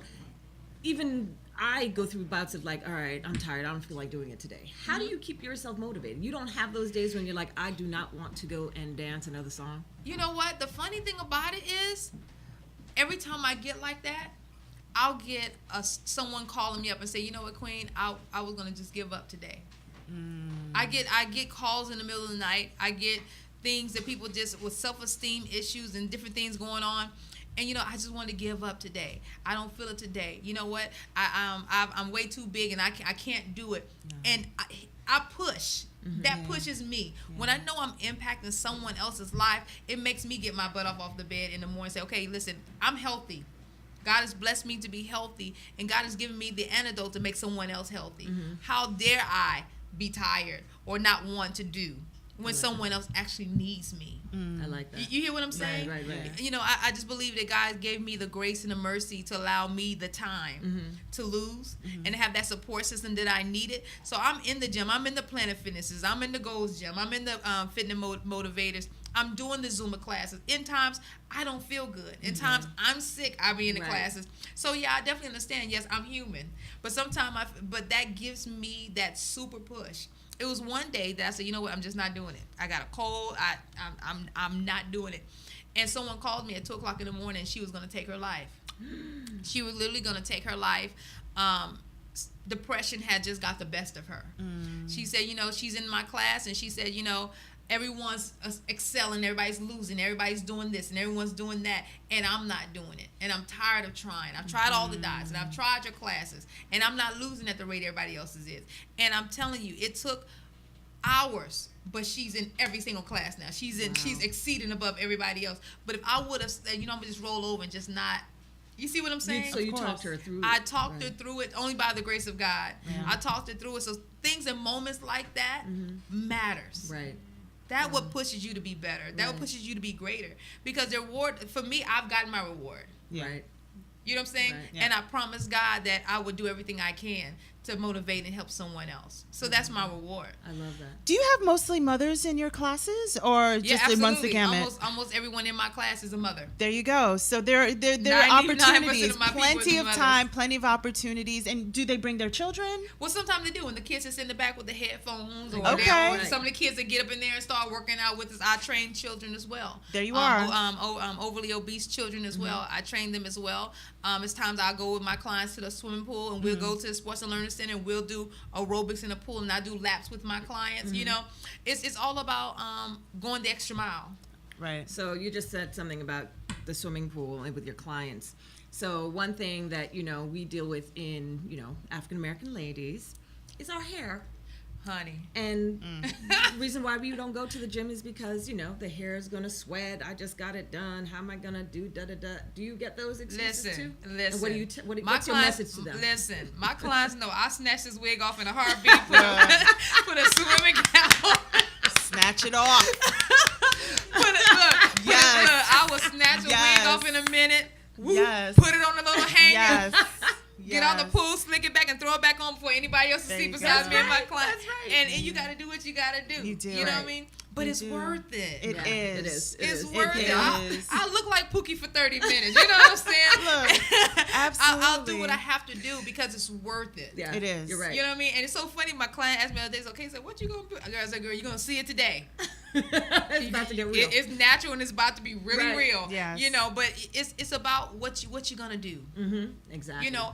Even I go through bouts of like, all right, I'm tired, I don't feel like doing it today. How do you keep yourself motivated? You don't have those days when you're like, I do not want to go and dance another song? You know what? The funny thing about it is, every time I get like that, I'll get someone calling me up and say, you know what, Queen, I was gonna just give up today. I get calls in the middle of the night. I get things that people just with self-esteem issues and different things going on. And I just want to give up today. I don't feel it today. You know what? I'm way too big and I can't do it. No. And I push. That pushes me. When I know I'm impacting someone else's life, it makes me get my butt off the bed in the morning and say, okay, listen, I'm healthy. God has blessed me to be healthy, and God has given me the antidote to make someone else healthy. How dare I be tired or not want to do when someone else actually needs me? I like that. You hear what I'm saying? Right. You know, I just believe that God gave me the grace and the mercy to allow me the time to lose and have that support system that I needed. So I'm in the gym. I'm in the Planet Fitnesses. I'm in the Goals Gym. I'm in the Fitness Motivators. I'm doing the Zumba classes. In times, I don't feel good. In times, I'm sick. I be in the classes. So yeah, I definitely understand. Yes, I'm human. But sometimes, but that gives me that super push. It was one day that I said, you know what, I'm just not doing it. I got a cold. I'm not doing it. And someone called me at 2 o'clock in the morning. She was going to take her life. She was literally going to take her life. Depression had just got the best of her. She said, you know, she's in my class, and she said, you know, everyone's excelling, everybody's losing, everybody's doing this, and everyone's doing that, and I'm not doing it. And I'm tired of trying. I've tried all the diets, and I've tried your classes, and I'm not losing at the rate everybody else's is. And I'm telling you, it took hours, but she's in every single class now. She's exceeding above everybody else. But if I would have said, you know, I'm gonna just roll over and just not. You see what I'm saying? So you talked her through it. I talked her through it only by the grace of God. I talked her through it. So things and moments like that matters. Right. That what pushes you to be better. That what pushes you to be greater. Because the reward, for me, I've gotten my reward. Right. You know what I'm saying? Right. And I promised God that I would do everything I can to motivate and help someone else. So that's my reward. I love that. Do you have mostly mothers in your classes, or just absolutely. runs the gamut? Almost everyone in my class is a mother. There you go. So there are 99% opportunities, of my people plenty is of mothers. time, plenty of opportunities. And do they bring their children? Well, sometimes they do, and the kids just in the back with the headphones. Or Okay. or some of the kids that get up in there and start working out with us. I train children as well. There you are. Overly obese children as well. I train them as well. It's times I go with my clients to the swimming pool, and we'll go to the Sports and Learning Center, and we'll do aerobics in the pool, and I do laps with my clients. You know, it's all about going the extra mile. Right. So you just said something about the swimming pool and with your clients. So one thing that, you know, we deal with in, you know, African American ladies is our hair. Honey. And the reason why we don't go to the gym is because, you know, the hair is going to sweat. I just got it done. How am I going to do da-da-da? Do you get those excuses too? Listen. And what do you what's your message to them? Listen, my clients know I snatch this wig off in a heartbeat, put a swimming gown. Snatch it off. I will snatch a wig off in a minute. Whoop, Yes. Put it on the little hanger. Yes. Get out the pool, slick it back, and throw it back on before anybody else There see you go. besides me and my That's client. right, that's And you got to do what you got to do. You do. You know what I mean? But it's worth it. It is. It's worth it. is. I look like Pookie for 30 minutes. You know what I'm saying? Look, absolutely. I'll do what I have to do because it's worth it. Yeah, It is. You're right. You know what I mean? And it's so funny. My client asked me the other day, so, okay, so what you going to do? I said, girl, you're going to see it today. It's about to get real. It's natural and it's about to be really Right. real. Yes. You know, but it's about what you're going to do. Exactly. You know,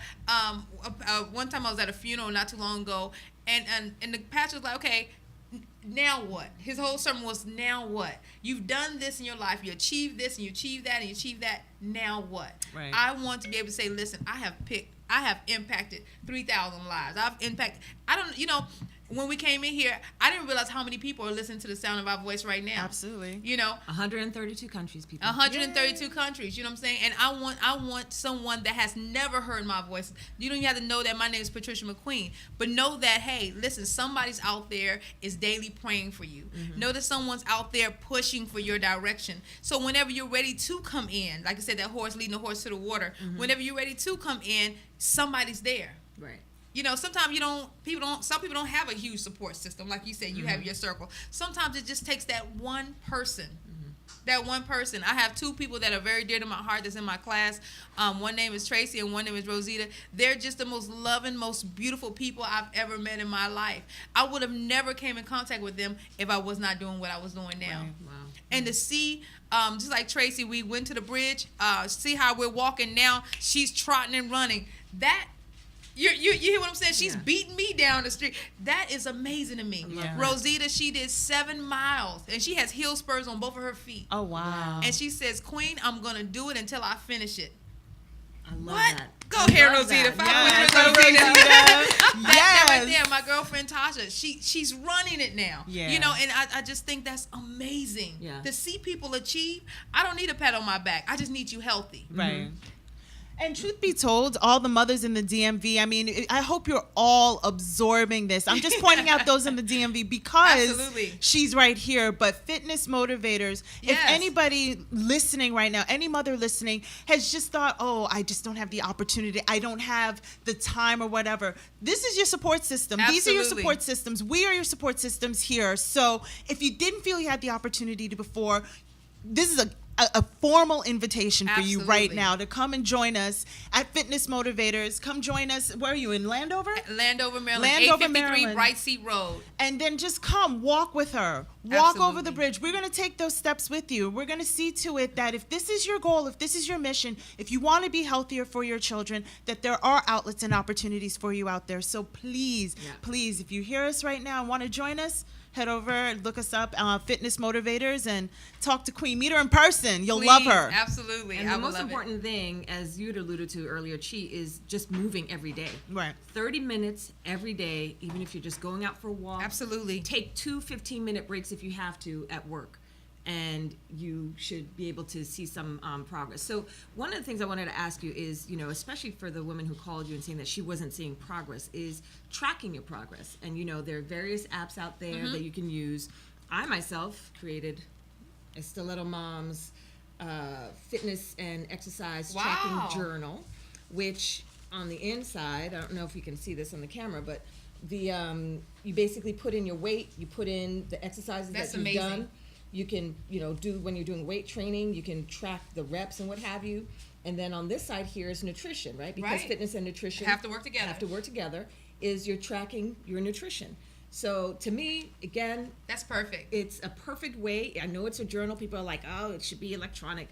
one time I was at a funeral not too long ago, and the pastor was like, okay, now what? His whole sermon was, now what? You've done this in your life. You achieved this, and you achieved that, and you achieved that. Now what? Right. I want to be able to say, listen, I have impacted 3,000 lives. When we came in here, I didn't realize how many people are listening to the sound of our voice right now. Absolutely. You know, 132 countries, people. 132 countries. You know what I'm saying? And I want someone that has never heard my voice. You don't even have to know that my name is Patricia McQueen, but know that, hey, listen, somebody's out there is daily praying for you. Know that someone's out there pushing for your direction. So whenever you're ready to come in, like I said, that horse leading the horse to the water. Whenever you're ready to come in, somebody's there. Right. You know, sometimes some people don't have a huge support system. Like you said, you have your circle. Sometimes it just takes that one person. That one person. I have two people that are very dear to my heart that's in my class. One name is Tracy and one name is Rosita. They're just the most loving, most beautiful people I've ever met in my life. I would have never came in contact with them if I was not doing what I was doing now. Right. Wow. And to see, just like Tracy, we went to the bridge, see how we're walking now. She's trotting and running. That, you hear what I'm saying? She's beating me down the street. That is amazing to me. Yeah. Rosita, she did 7 miles, and she has heel spurs on both of her feet. Oh, wow. And she says, Queen, I'm going to do it until I finish it. I love What? that. Go I here, love Rosita. that. Five points for Rosita. That right Yes. there, my girlfriend Tasha, she's running it now. Yeah. You know, and I just think that's amazing. Yeah. To see people achieve, I don't need a pat on my back. I just need you healthy. Right. And truth be told, all the mothers in the DMV, I mean, I hope you're all absorbing this. I'm just pointing out those in the DMV because Absolutely. she's right here. But fitness motivators, if Yes. anybody listening right now, any mother listening has just thought, oh, I just don't have the opportunity, I don't have the time or whatever, this is your support system. These are your Absolutely. support systems. We are your support systems here. So if you didn't feel you had the opportunity to before, this is a formal invitation for you right Absolutely. now to come and join us at Fitness Motivators. Come join us. Where are you, in Landover? Landover, Maryland, Landover, 853 Maryland. Bright Seat Road. And then just come, walk with her. Walk over the Absolutely. bridge. We're going to take those steps with you. We're going to see to it that if this is your goal, if this is your mission, if you want to be healthier for your children, that there are outlets and opportunities for you out there. So please, please, if you hear us right now and want to join us, head over and look us up, Fitness Motivators, and talk to Queen. Meet her in person. You'll love Please, her. Absolutely. And I the would most love important thing, as you'd alluded to earlier, Chi, is just moving every day. Right. 30 minutes every day, even if you're just going out for a walk. Absolutely. Take 2 15-minute breaks if you have to at work, and you should be able to see some progress. So one of the things I wanted to ask you is, you know, especially for the woman who called you and saying that she wasn't seeing progress, is tracking your progress. And, you know, there are various apps out there that you can use. I myself created a Stiletto Moms fitness and exercise tracking journal, which on the inside, I don't know if you can see this on the camera, but the you basically put in your weight, you put in the exercises That's that you've amazing. done. You can, you know, do when you're doing weight training, you can track the reps and what have you. And then on this side here is nutrition, right? Because Right. fitness and nutrition Have to work together. Have to work together. Is you're tracking your nutrition. So to me, again, That's perfect. it's a perfect way. I know it's a journal. People are like, oh, it should be electronic.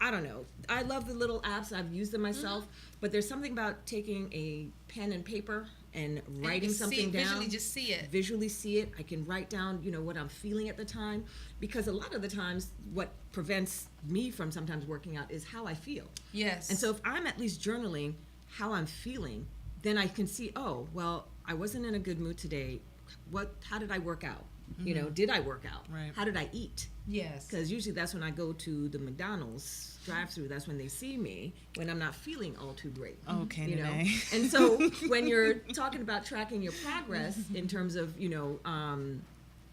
I don't know. I love the little apps. I've used them myself. But there's something about taking a pen and paper and writing see something it, down. visually just see it. Visually see it. I can write down, you know, what I'm feeling at the time. Because a lot of the times, what prevents me from sometimes working out is how I feel. Yes. And so if I'm at least journaling how I'm feeling, then I can see, oh, well, I wasn't in a good mood today. How did I work out? You know, did I work out? Right. How did I eat? Yes. Because usually that's when I go to the McDonald's drive-through. That's when they see me when I'm not feeling all too great. Okay, you know. Neneh. And so when you're talking about tracking your progress in terms of, you know,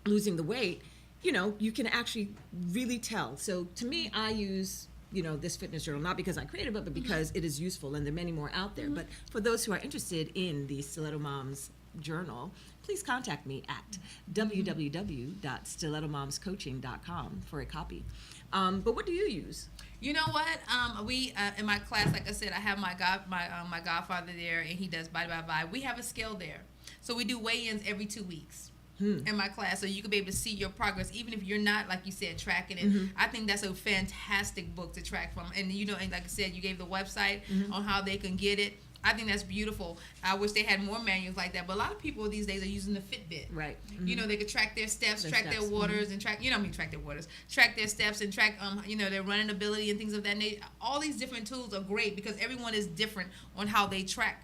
losing the weight, you know, you can actually really tell. So to me, I use, you know, this fitness journal, not because I created it, but because it is useful, and there are many more out there. But for those who are interested in the Stiletto Moms journal, please contact me at www.stilettomomscoaching.com for a copy. But what do you use? You know what? We in my class, like I said, I have my godfather there, and he does body by body. We have a scale there, so we do weigh-ins every 2 weeks. In my class, so you could be able to see your progress, even if you're not, like you said, tracking it. I think that's a fantastic book to track from. And you know, and like I said, you gave the website on how they can get it. I think that's beautiful. I wish they had more manuals like that. But a lot of people these days are using the Fitbit. Right. You know, they could track their steps, Their track steps. their waters, and track, you know, track their waters, track their steps, and track, you know, their running ability and things of that nature. All these different tools are great because everyone is different on how they track.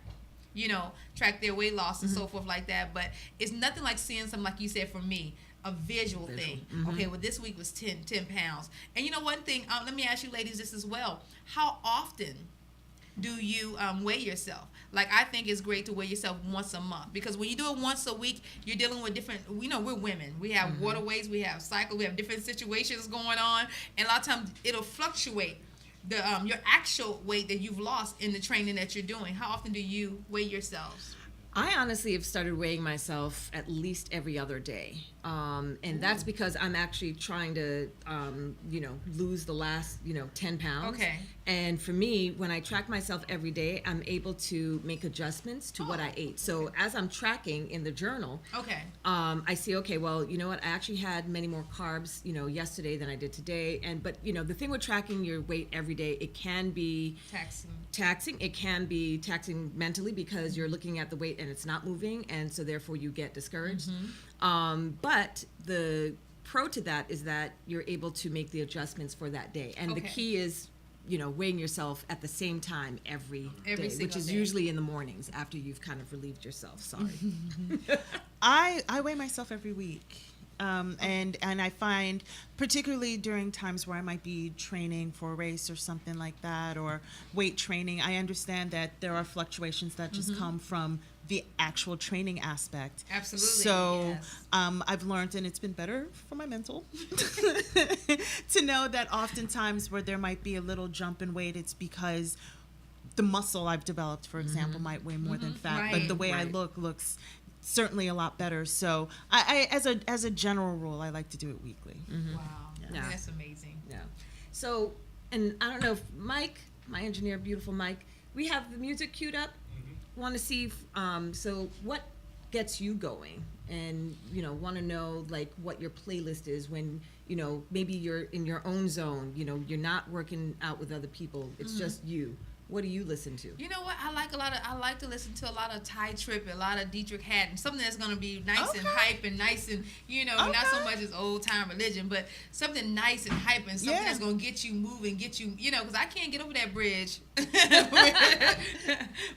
You know, track their weight loss and so forth like that. But it's nothing like seeing something, like you said, for me, a visual thing. Okay, well, this week was 10 pounds. And you know, one thing, let me ask you ladies this as well. How often do you weigh yourself? Like, I think it's great to weigh yourself once a month, because when you do it once a week, you're dealing with different, you know, we're women. We have waterways, we have cycles, we have different situations going on. And a lot of times it'll fluctuate. Your actual weight that you've lost in the training that you're doing. How often do you weigh yourselves? I honestly have started weighing myself at least every other day. And that's because I'm actually trying to, you know, lose the last, 10 pounds. Okay. And for me, when I track myself every day, I'm able to make adjustments to what I ate. So as I'm tracking in the journal, Okay. I see, okay, well, you know what, I actually had many more carbs, yesterday than I did today. But, the thing with tracking your weight every day, it can be taxing. It can be taxing mentally because you're looking at the weight and it's not moving, and so therefore you get discouraged. But the pro to that is that you're able to make the adjustments for that day. And the key is, weighing yourself at the same time every day, which is usually in the mornings after you've kind of relieved yourself. Sorry. I weigh myself every week. And I find, particularly during times where I might be training for a race or something like that, or weight training, I understand that there are fluctuations that just come from the actual training aspect. Absolutely. So yes. I've learned, and it's been better for my mental, to know that oftentimes where there might be a little jump in weight, it's because the muscle I've developed, for example, might weigh more than fat, but the way I looks certainly a lot better. So I as a general rule, I like to do it weekly. Wow. Yeah. That's amazing. Yeah. So, and I don't know if Mike, my engineer, beautiful Mike, we have the music queued up. Want to see, so what gets you going? And, want to know, like, what your playlist is when, maybe you're in your own zone, you're not working out with other people. It's just you. What do you listen to? You know what? I like to listen to a lot of Ty Tripp, a lot of Dietrich Haddon, something that's gonna be nice and hype and nice and not so much as old time religion, but something nice and hype and something that's gonna get you moving, get you, because I can't get over that bridge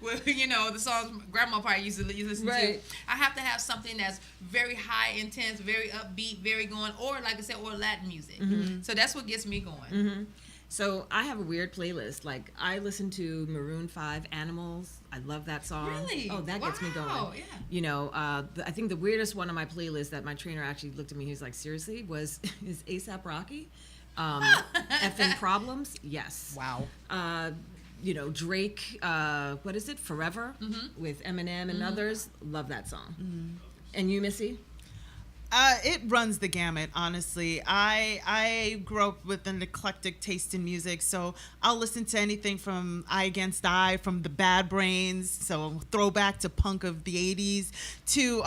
with the songs Grandma probably used to listen to. I have to have something that's very high intense, very upbeat, very going, or like I said, or Latin music. So that's what gets me going. So I have a weird playlist. Like, I listen to Maroon 5, Animals. I love that song. Really? Oh, that gets me going. Yeah. I think the weirdest one on my playlist that my trainer actually looked at me, he was like, seriously, is A$AP Rocky? FN Problems? Yes. Wow. Drake, what is it? Forever? With Eminem and others. Love that song. And you, Missy? It runs the gamut, honestly. I grew up with an eclectic taste in music, so I'll listen to anything from Eye Against Eye, from the Bad Brains, so throwback to punk of the 80s, to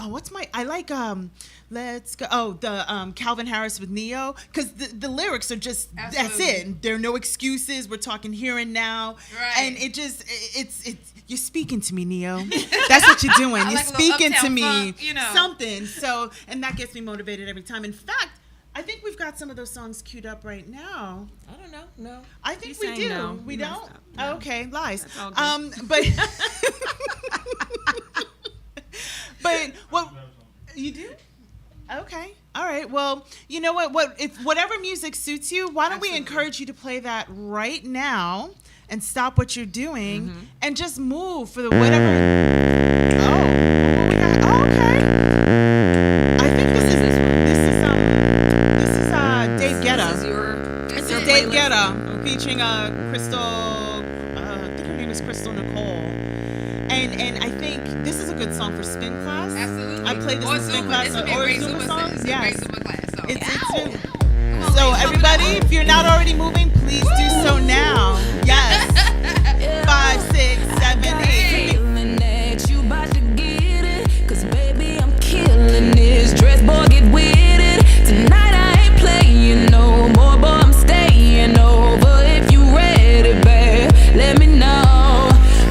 let's go, the Calvin Harris with Neo, because the lyrics are just, that's it. There are no excuses. We're talking here and now. Right. And it just, it's you're speaking to me, Neo. That's what you're doing. You're like speaking to me. Funk, something. So, and that gets me motivated every time. In fact, I think we've got some of those songs queued up right now. I don't know. No. I think we do. No. We don't? No. Okay, lies. That's all good. But but what you do? Okay. All right. Well, you know what? If whatever music suits you, why don't we encourage you to play that right now and stop what you're doing and just move for the whatever. Oh, what we got? Oh, okay. I think this is Dave Guetta. This is It's Dave Guetta featuring Crystal. I think her name is Crystal Nicole. And I think this is a good song for spin class. Absolutely. I played this in spin class or Zumba songs. Yes. It's So everybody, if you're not already moving, please do so now. Yes. 5, 6, 7, 8. Feeling that you about to get it, 'cause baby I'm killing this. Dress boy, get with it. Tonight I ain't playing no more, boy I'm staying over. If you ready, babe, let me know.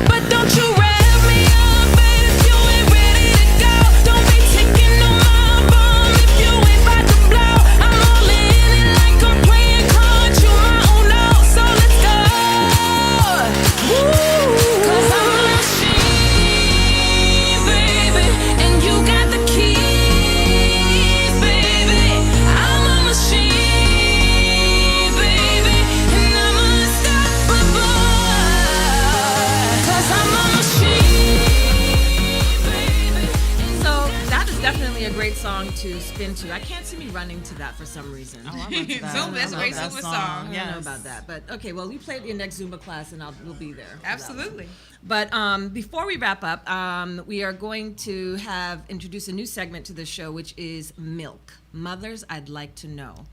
But don't you rev me up, babe, if you ain't ready to go. Don't be taking no more bum if you ain't about to blow. I'm all in it like I'm playing cards, you my own now, so let's go. Woo. 'Cause I'm a machine, baby, and you got the keys, baby. I'm a machine, baby, and I'm unstoppable. 'Cause I'm a machine, baby. So that is definitely a great song to spin to. I can't see me running to that for some reason. Zumba, that's a great Zumba song. I don't know about that, but okay. Well, you play at your next Zumba class, and we'll be there. for that one. Absolutely. But before we wrap up, we are going to introduce a new segment to the show, which is Milk. Mothers I'd like to know.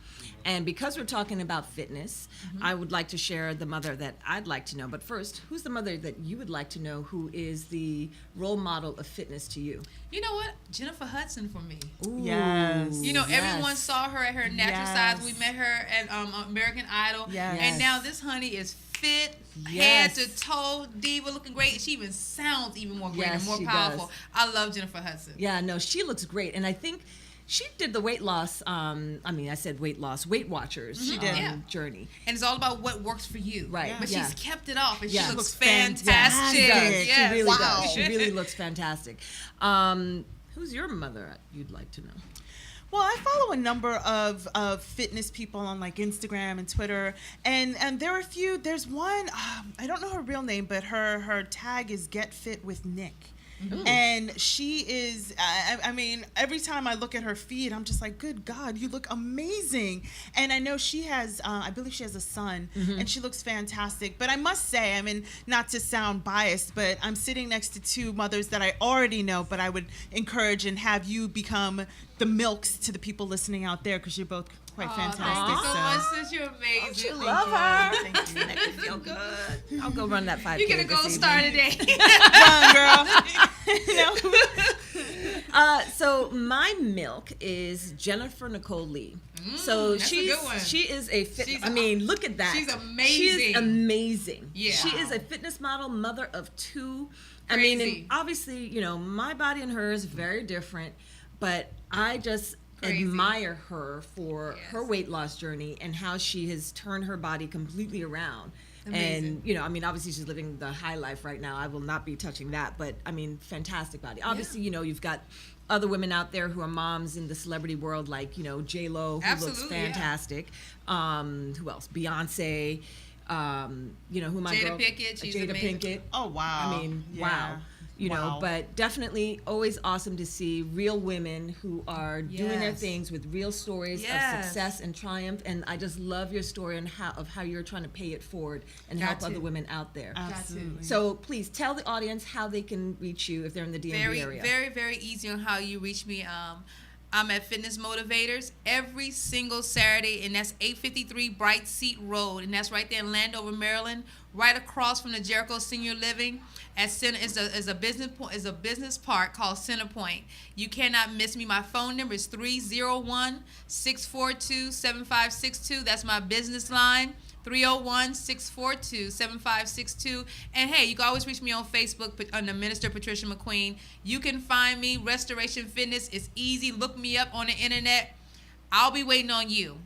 And because we're talking about fitness, I would like to share the mother that I'd like to know. But first, who's the mother that you would like to know who is the role model of fitness to you? You know what? Jennifer Hudson for me. Ooh, Yes. Everyone saw her at her natural size. Yes. We met her at American Idol. Yes. And now this honey is fit, Yes. head to toe, diva, looking great. She even sounds even more great and Yes, more she powerful. does. I love Jennifer Hudson. Yeah, no, she looks great. And I think she did the weight loss, Weight Watchers She did. Yeah. journey. And it's all about what works for you. Right. But Yeah. she's kept it off, and Yeah. she looks fantastic. fantastic. Yes. Yes. She really Wow. does. She really looks fantastic. Who's your mother you'd like to know? Well, I follow a number of fitness people on like Instagram and Twitter, and there are a few. There's one, I don't know her real name, but her tag is Get Fit with Nick. Ooh. And she is, I mean, every time I look at her feed, I'm just like, good God, you look amazing. And I know she has, I believe she has a son, and she looks fantastic. But I must say, I mean, not to sound biased, but I'm sitting next to two mothers that I already know, but I would encourage and have you become the milks to the people listening out there, because you're both quite fantastic. Thank you so much, sis. You're amazing. Don't you love her? Thank you. Make me feel good. I'll go run that 5K. You get a gold star today. Run, girl. So my milk is Jennifer Nicole Lee. So that's a good one. she is a fit. I mean, look at that. She's amazing. She is amazing. Yeah. She is a fitness model, mother of 2. Crazy. I mean, and obviously, you know, my body and hers very different, but I just admire her for her weight loss journey and how she has turned her body completely around. Amazing. And, you know, I mean, obviously she's living the high life right now. I will not be touching that, but I mean, fantastic body. Obviously, you know, you've got other women out there who are moms in the celebrity world, like, you know, J-Lo, who looks fantastic. Who else? Beyonce. You know, who my girl? Jada Pinkett. She's Jada amazing. Pinkett. Oh, wow. I mean, wow. You know, but definitely always awesome to see real women who are doing their things with real stories of success and triumph. And I just love your story and how you're trying to pay it forward and help other women out there. Absolutely. So please tell the audience how they can reach you if they're in the DMV area. Very, very easy on how you reach me. I'm at Fitness Motivators every single Saturday, and that's 853 Bright Seat Road, and that's right there in Landover, Maryland, right across from the Jericho Senior Living. At Center is a business park called Centerpoint. You cannot miss me. My phone number is 301-642-7562. That's my business line. 301-642-7562. And hey, you can always reach me on Facebook under Minister Patricia McQueen. You can find me. Restoration Fitness is easy. Look me up on the internet. I'll be waiting on you.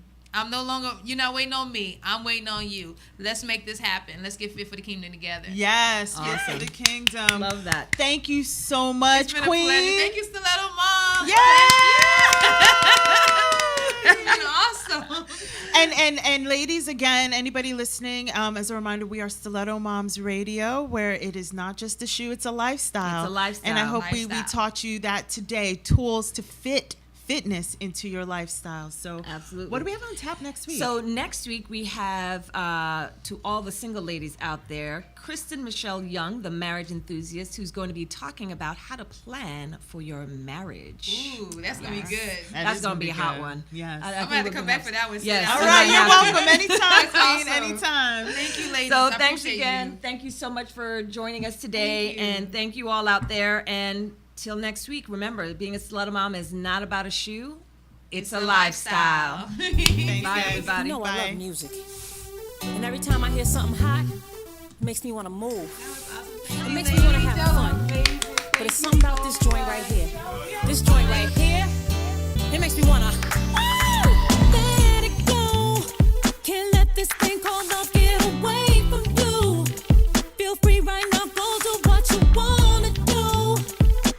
You're not waiting on me. I'm waiting on you. Let's make this happen. Let's get fit for the kingdom together. Yes, fit for the kingdom. Love that. Thank you so much, it's been Queen. a pleasure. Thank you, Stiletto Moms. Awesome. And ladies, again, anybody listening, as a reminder, we are Stiletto Moms Radio, where it is not just a shoe, it's a lifestyle. It's a lifestyle. And I hope we taught you that today, tools to fitness into your lifestyle. So absolutely. What do we have on tap next week? So next week we have, to all the single ladies out there, Kristen Michelle Young, the marriage enthusiast, who's going to be talking about how to plan for your marriage. Ooh, that's going to be good. That's going to be a hot one. Yes. I'm going to have to come back for that one. Yes. All right, you're welcome. Anytime, Queen, anytime. Thank you, ladies. So thanks again. Thank you so much for joining us today. And thank you all out there. And till next week, remember, being a Stiletto Mom is not about a shoe. It's a lifestyle. Bye, everybody. You know I love music. And every time I hear something hot, it makes me want to move. It makes me want to have fun. But it's something about this joint right here. This joint right here, it makes me want to let it go. Can't let this thing called love get away from you. Feel free right now, go do what you want to do.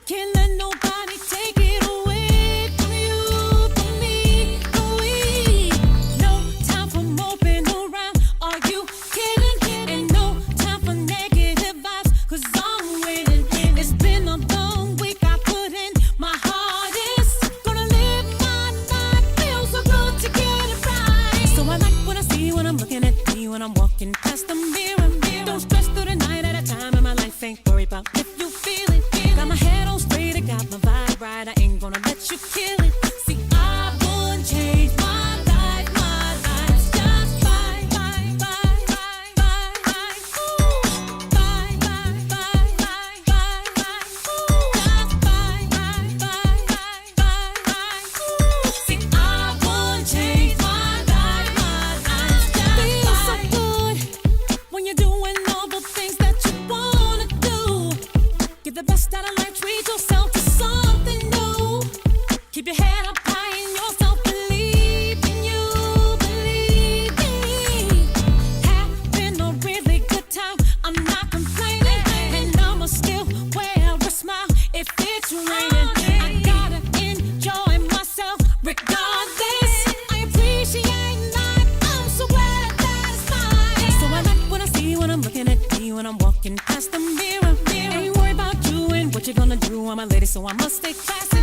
Can't let nobody take it away from you, from me, from we. No time for moping around. Are you kidding? Ain't no time for negative vibes, 'cause I'm winning. It's been a long week. I put in my hardest. Gonna live my life. Feels so good to get it right. So I like what I see when I'm looking at me when I'm walking past the mirror. Don't stress through the night at a time in my life. Ain't worried about if you feel it. Got my head on straight, I got my vibe right. I ain't gonna let you kill it. See, I wouldn't change my life. My life's just fine, fine, fine, fine, fine, fine. Ooh, fine, fine, fine, fine, fine, fine. Ooh, just fine, fine, fine, fine, fine, fine. Ooh, see, I wouldn't change my life. My life's just feels so good when you're doing all the things that you wanna do. Get the best out of life, treat yourself to something new. Keep your head lady, so I must stay classy.